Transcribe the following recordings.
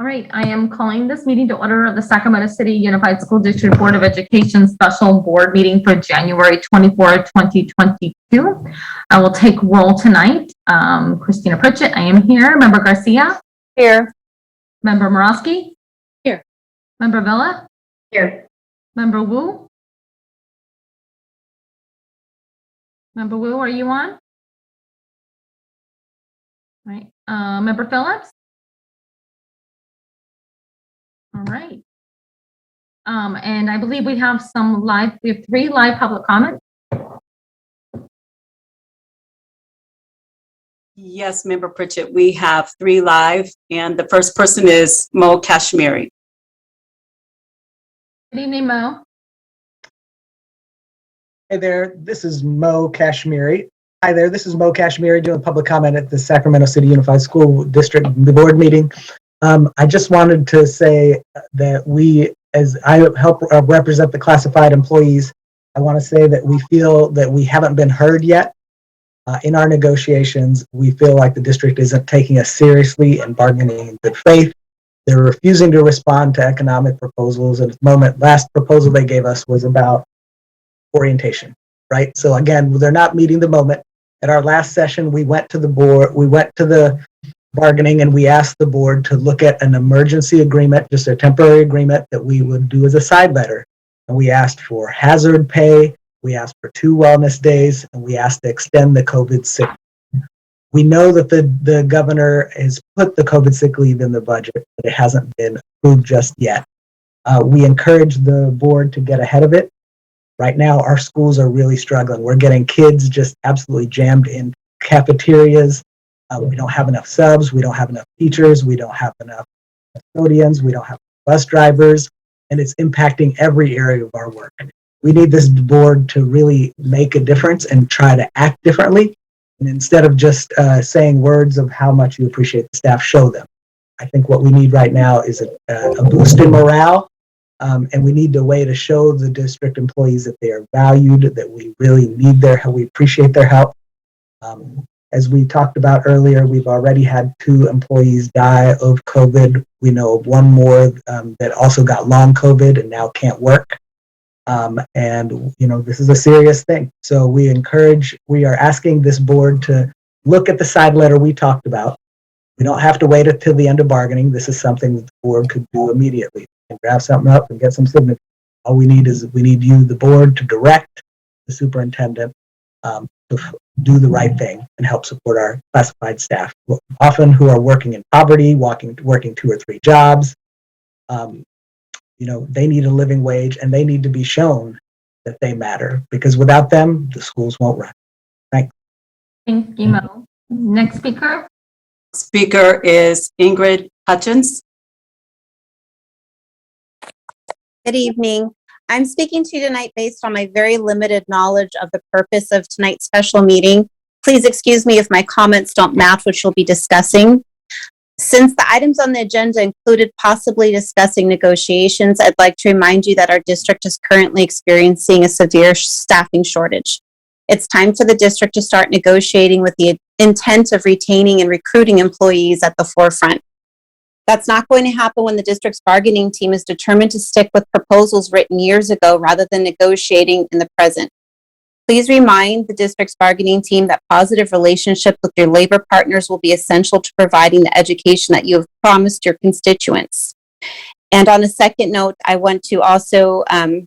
All right, I am calling this meeting to order of the Sacramento City Unified School District Board of Education Special Board Meeting for January 24, 2022. I will take roll tonight. Christina Pritchett, I am here. Member Garcia? Here. Member Morosky? Here. Member Villa? Here. Member Wu? Member Wu, are you on? All right. Member Phillips? All right. And I believe we have three live public comments. Yes, Member Pritchett, we have 3 live, and the first person is Mo Kashmiri. Good evening, Mo. Hey there, this is Mo Kashmiri. Hi there, this is Mo Kashmiri doing public comment at the Sacramento City Unified School District Board meeting. I just wanted to say that we, as I help represent the classified employees, I want to say that we feel that we haven't been heard yet. In our negotiations, we feel like the district isn't taking us seriously and bargaining in good faith. They're refusing to respond to economic proposals. At the moment, last proposal they gave us was about orientation, right? So again, they're not meeting the moment. At our last session, we went to the board, we went to the bargaining, and we asked the board to look at an emergency agreement, just a temporary agreement that we would do as a side letter. And we asked for hazard pay, we asked for 2 wellness days, and we asked to extend the COVID sick. We know that the governor has put the COVID sick leave in the budget, but it hasn't been approved just yet. We encourage the board to get ahead of it. Right now, our schools are really struggling. We're getting kids just absolutely jammed in cafeterias. We don't have enough subs. We don't have enough teachers. We don't have enough custodians. We don't have bus drivers, and it's impacting every area of our work. We need this board to really make a difference and try to act differently. And instead of just saying words of how much you appreciate the staff, show them. I think what we need right now is a boost in morale. And we need a way to show the district employees that they are valued, that we really need their help, we appreciate their help. As we talked about earlier, we've already had 2 employees die of COVID. We know of 1 more that also got long COVID and now can't work. And this is a serious thing. So we are asking this board to look at the side letter we talked about. We don't have to wait until the end of bargaining. This is something that the board could do immediately. And grab something up and get some signatures. All we need you, the board, to direct the superintendent to do the right thing and help support our classified staff, often who are working in poverty, working 2 or 3 jobs. They need a living wage, and they need to be shown that they matter, because without them, the schools won't run. Thanks. Thank you, Mo. Next speaker. Speaker is Ingrid Hutchins. Good evening. I'm speaking to you tonight based on my very limited knowledge of the purpose of tonight's special meeting. Please excuse me if my comments don't match what you'll be discussing. Since the items on the agenda included possibly discussing negotiations, I'd like to remind you that our district is currently experiencing a severe staffing shortage. It's time for the district to start negotiating with the intent of retaining and recruiting employees at the forefront. That's not going to happen when the district's bargaining team is determined to stick with proposals written years ago rather than negotiating in the present. Please remind the district's bargaining team that positive relationships with your labor partners will be essential to providing the education that you have promised your constituents. And on a second note, I want to also kind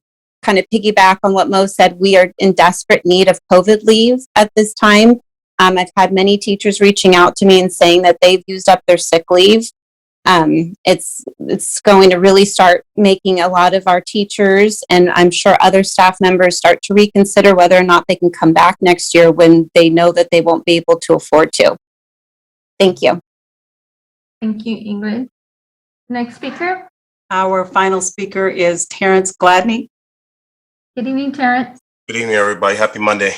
of piggyback on what Mo said. We are in desperate need of COVID leave at this time. I've had many teachers reaching out to me and saying that they've used up their sick leave. It's going to really start making a lot of our teachers, and I'm sure other staff members, start to reconsider whether or not they can come back next year when they know that they won't be able to afford to. Thank you. Thank you, Ingrid. Next speaker. Our final speaker is Terrence Gladney. Good evening, Terrence. Good evening, everybody. Happy Monday.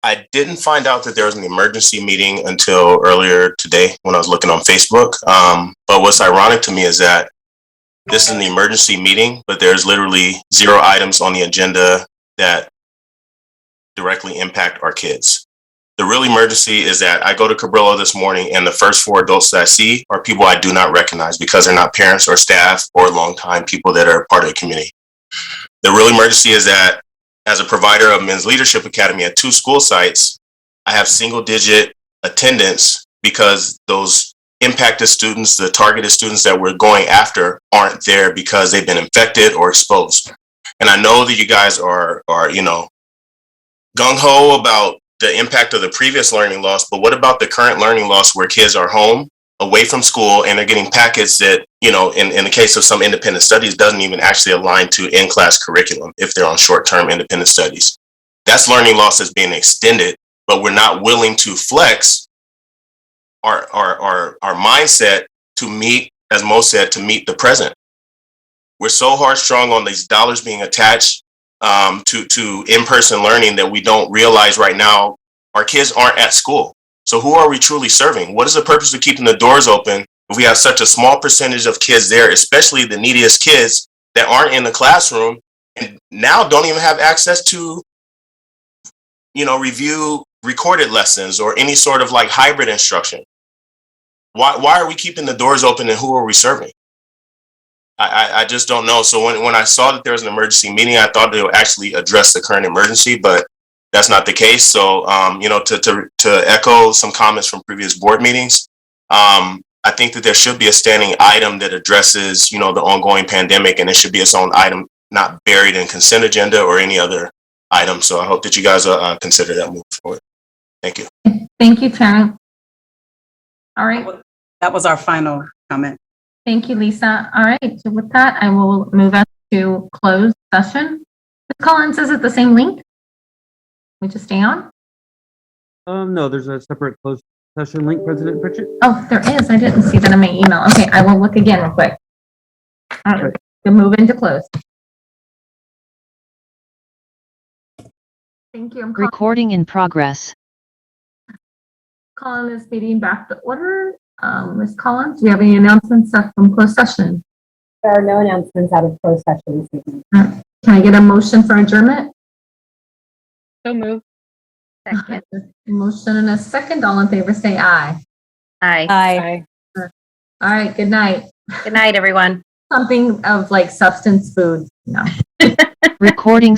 I didn't find out that there was an emergency meeting until earlier today when I was looking on Facebook. But what's ironic to me is that this is an emergency meeting, but there's literally 0 items on the agenda that directly impact our kids. The real emergency is that I go to Cabrillo this morning and the first 4 adults that I see are people I do not recognize because they're not parents or staff or longtime people that are part of the community. The real emergency is that as a provider of Men's Leadership Academy at 2 school sites, I have single-digit attendance because those impacted students, the targeted students that we're going after aren't there because they've been infected or exposed. And I know that you guys are gung-ho about the impact of the previous learning loss, but what about the current learning loss where kids are home, away from school, and they're getting packets that, in the case of some independent studies, doesn't even actually align to in-class curriculum if they're on short-term independent studies. That's learning loss that's being extended, but we're not willing to flex our mindset to meet, as Mo said, to meet the present. We're so hard strung on these dollars being attached to in-person learning that we don't realize right now our kids aren't at school. So who are we truly serving? What is the purpose of keeping the doors open if we have such a small percentage of kids there, especially the neediest kids that aren't in the classroom and now don't even have access to, review recorded lessons or any sort of like hybrid instruction? Why are we keeping the doors open and who are we serving? I just don't know. So when I saw that there was an emergency meeting, I thought they would actually address the current emergency, but that's not the case. So, to echo some comments from previous board meetings, I think that there should be a standing item that addresses, the ongoing pandemic, and it should be its own item, not buried in consent agenda or any other item. So I hope that you guys consider that moving forward. Thank you. Thank you, Terrence. All right. That was our final comment. Thank you, Lisa. All right. So with that, I will move us to closed session. Ms. Collins, is it the same link? We just stay on? No, there's a separate closed session link, President Pritchett. Oh, there is. I didn't see that in my email. Okay, I will look again real quick. All right, we'll move into closed. Thank you. I'm Recording in progress. calling this meeting back to order. Ms. Collins, do you have any announcements from closed session? There are no announcements out of closed session this evening. Can I get a motion for adjournment? So moved. Second. Motion and a second. All in favor, say aye. Aye. Aye. All right, good night. Good night, everyone. Something of like substance food. No. Recording